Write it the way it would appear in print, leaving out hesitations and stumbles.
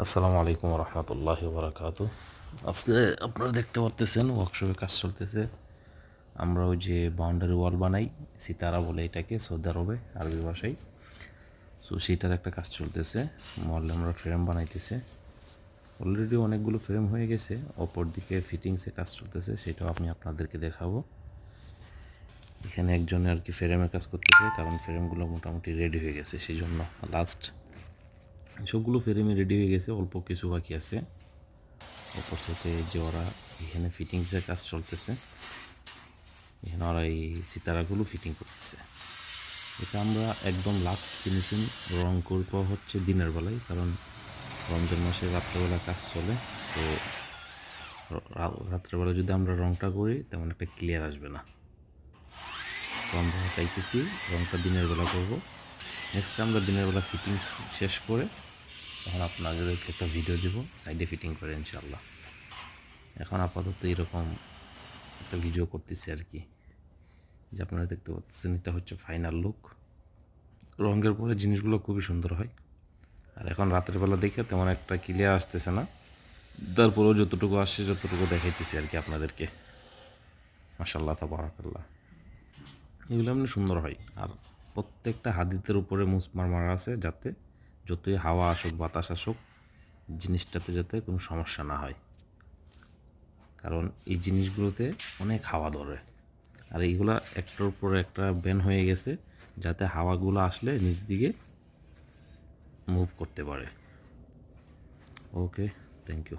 আসসালামু আলাইকুম রহমতুল্লাহি বারাকাতু। আজকে আপনারা দেখতে পারতেছেন ওয়ার্কশপে কাজ চলতেছে। আমরা ওই যে বাউন্ডারি ওয়াল বানাই, সিতারা বলে এটাকে সৌদি আরবে আরবি ভাষায়। সো সেটার একটা কাজ চলতেছে। মহলে আমরা ফ্রেম বানাইতেছে। অলরেডি অনেকগুলো ফ্রেম হয়ে গেছে, অপর দিকে ফিটিংসে কাজ চলতেছে, সেটাও আমি আপনাদেরকে দেখাবো। এখানে একজনে আর কি ফ্রেমের কাজ করতেছে, কারণ ফ্রেমগুলো মোটামুটি রেডি হয়ে গেছে, সেই জন্য লাস্ট সবগুলো ফ্রেমে রেডি হয়ে গেছে, অল্প কিছু বাকি আছে। অপর সাথে যে ওরা এখানে ফিটিংসের কাজ চলতেছে, এখানে ওরা এই সিতারাগুলো ফিটিং করতেছে। এটা আমরা একদম লাস্ট ফিনিশিং রং করব হচ্ছে দিনের বেলায়, কারণ রমজান মাসে রাত্রেবেলা কাজ চলে। তো রাত্রেবেলা যদি আমরা রংটা করি তেমন একটা ক্লিয়ার আসবে না। তো আমরা চাইতেছি রংটা দিনের বেলা করব। নেক্সট আমরা দিনের বেলা ফিটিংস শেষ করে তখন আপনাদেরকে একটা ভিডিও দেবো সাইডে ফিটিং করে, ইনশাল্লাহ। এখন আপাতত এরকম একটা ভিডিও করতেছি আর কি, যে আপনারা দেখতে পাচ্ছেন এটা হচ্ছে ফাইনাল লুক। রঙের পরে জিনিসগুলো খুবই সুন্দর হয়। আর এখন রাতের বেলা দেখে তেমন একটা ক্লিয়ার আসতেছে না, তারপরেও যতটুকু আসছে যতটুকু দেখাইতেছি আর কি আপনাদেরকে। মাশাআল্লাহ তাবারাকাল্লাহ, এগুলো এমনি সুন্দর হয়। আর প্রত্যেকটা হাদিতের উপরে মুসমার মারা আছে, যাতে যতই হাওয়া আসুক বাতাস আসুক জিনিসটাতে যাতে কোনো সমস্যা না হয়, কারণ এই জিনিসগুলোতে অনেক হাওয়া ধরে। আর এইগুলা একটার উপর একটা ব্যান হয়ে গেছে, যাতে হাওয়াগুলো আসলে নিচ দিকে মুভ করতে পারে। ওকে, থ্যাংক ইউ।